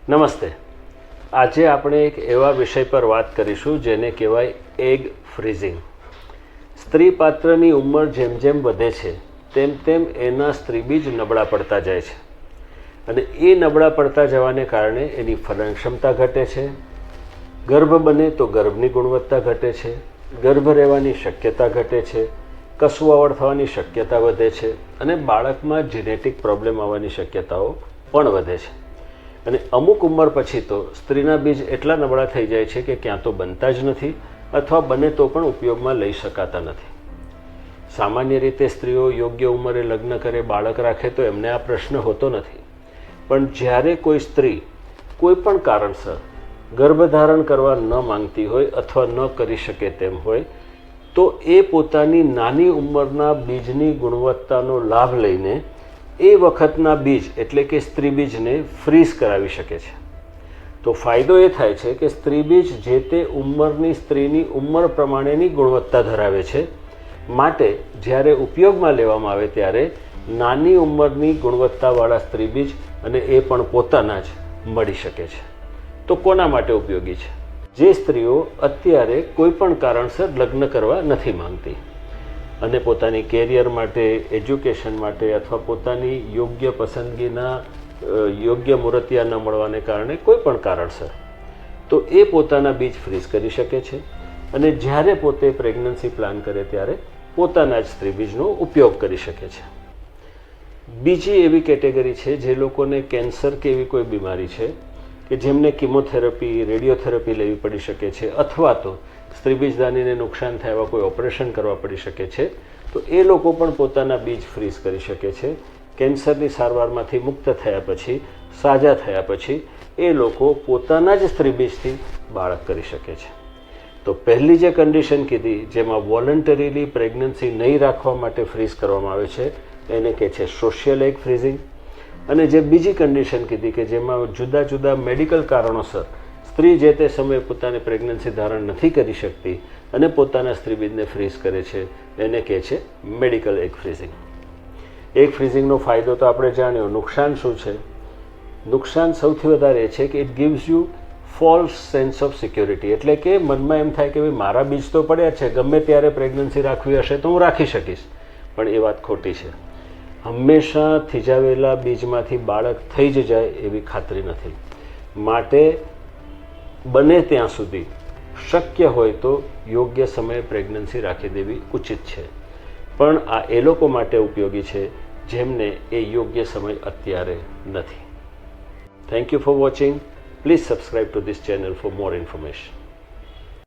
નમસ્તે. આજે આપણે એક એવા વિષય પર વાત કરીશું જેને કહેવાય એગ ફ્રીઝિંગ. સ્ત્રી પાત્રની ઉંમર જેમ જેમ વધે છે તેમ તેમ એના સ્ત્રીબીજ નબળા પડતા જાય છે અને એ નબળા પડતા જવાને કારણે એની ફલન ક્ષમતા ઘટે છે. ગર્ભ બને તો ગર્ભની ગુણવત્તા ઘટે છે, ગર્ભ રહેવાની શક્યતા ઘટે છે, કસુવાવડ થવાની શક્યતા વધે છે અને બાળકમાં જીનેટિક પ્રોબ્લેમ આવવાની શક્યતાઓ પણ વધે છે. અને અમુક ઉંમર પછી તો સ્ત્રીના બીજ એટલા નબળા થઈ જાય છે કે ક્યાં તો બનતા જ નથી અથવા બને તો પણ ઉપયોગમાં લઈ શકાતા નથી. સામાન્ય રીતે સ્ત્રીઓ યોગ્ય ઉંમરે લગ્ન કરે, બાળક રાખે તો એમને આ પ્રશ્ન હોતો નથી. પણ જ્યારે કોઈ સ્ત્રી કોઈ પણ કારણસર ગર્ભધારણ કરવા ન માંગતી હોય અથવા ન કરી શકે તેમ હોય તો એ પોતાની નાની ઉંમરના બીજની ગુણવત્તાનો લાભ લઈને એ વખતના બીજ એટલે કે સ્ત્રી બીજને ફ્રીઝ કરાવી શકે છે. તો ફાયદો એ થાય છે કે સ્ત્રી બીજ જે તે ઉંમરની સ્ત્રીની ઉંમર પ્રમાણેની ગુણવત્તા ધરાવે છે, માટે જ્યારે ઉપયોગમાં લેવામાં આવે ત્યારે નાની ઉંમરની ગુણવત્તાવાળા સ્ત્રી બીજ અને એ પણ પોતાના જ મળી શકે છે. તો કોના માટે ઉપયોગી છે? જે સ્ત્રીઓ અત્યારે કોઈ પણ કારણસર લગ્ન કરવા નથી માંગતી અને પોતાની કેરિયર માટે, એજ્યુકેશન માટે અથવા પોતાની યોગ્ય પસંદગીના યોગ્ય મૂર્તિયા ન મળવાને કારણે કોઈ પણ કારણસર તો એ પોતાના બીજ ફ્રીઝ કરી શકે છે અને જ્યારે પોતે પ્રેગ્નન્સી પ્લાન કરે ત્યારે પોતાના જ સ્ત્રી બીજનો ઉપયોગ કરી શકે છે. બીજી એવી કેટેગરી છે જે લોકોને કેન્સર કે એવી કોઈ બીમારી છે કે જેમને કિમોથેરાપી, રેડિયોથેરાપી લેવી પડી શકે છે અથવા તો સ્ત્રીબીજદાનીને નુકસાન થાય એવા કોઈ ઓપરેશન કરવા પડી શકે છે, તો એ લોકો પણ પોતાના બીજ ફ્રીઝ કરી શકે છે. કેન્સરની સારવારમાંથી મુક્ત થયા પછી, સાજા થયા પછી એ લોકો પોતાના જ સ્ત્રીબીજથી બાળક કરી શકે છે. તો પહેલી જે કન્ડિશન કીધી, જેમાં વોલન્ટરીલી પ્રેગ્નન્સી નહીં રાખવા માટે ફ્રીઝ કરવામાં આવે છે, એને કહે છે સોશિયલ એગ ફ્રીઝિંગ. અને જે બીજી કન્ડિશન કીધી કે જેમાં જુદા જુદા મેડિકલ કારણોસર સ્ત્રી જે તે સમયે પોતાની પ્રેગ્નન્સી ધારણ નથી કરી શકતી અને પોતાના સ્ત્રીબીજને ફ્રીઝ કરે છે, એને કહે છે મેડિકલ એગ ફ્રીઝિંગ. એગ ફ્રીઝિંગનો ફાયદો તો આપણે જાણ્યો. નુકસાન શું છે? નુકસાન સૌથી વધારે એ છે કે it gives you false sense of security. એટલે કે મનમાં એમ થાય કે ભાઈ મારા બીજ તો પડ્યા છે, ગમે ત્યારે પ્રેગ્નન્સી રાખવી હશે તો હું રાખી શકીશ. પણ એ વાત ખોટી છે. હંમેશા થીજાવેલા બીજમાંથી બાળક થઈ જ જાય એવી ખાતરી નથી. માટે બને ત્યાં સુધી શક્ય હોય તો યોગ્ય સમયે પ્રેગ્નન્સી રાખી દેવી ઉચિત છે. પણ આ એ લોકો માટે ઉપયોગી છે જેમને એ યોગ્ય સમય અત્યારે નથી. Thank you for watching. Please subscribe two this channel for more information.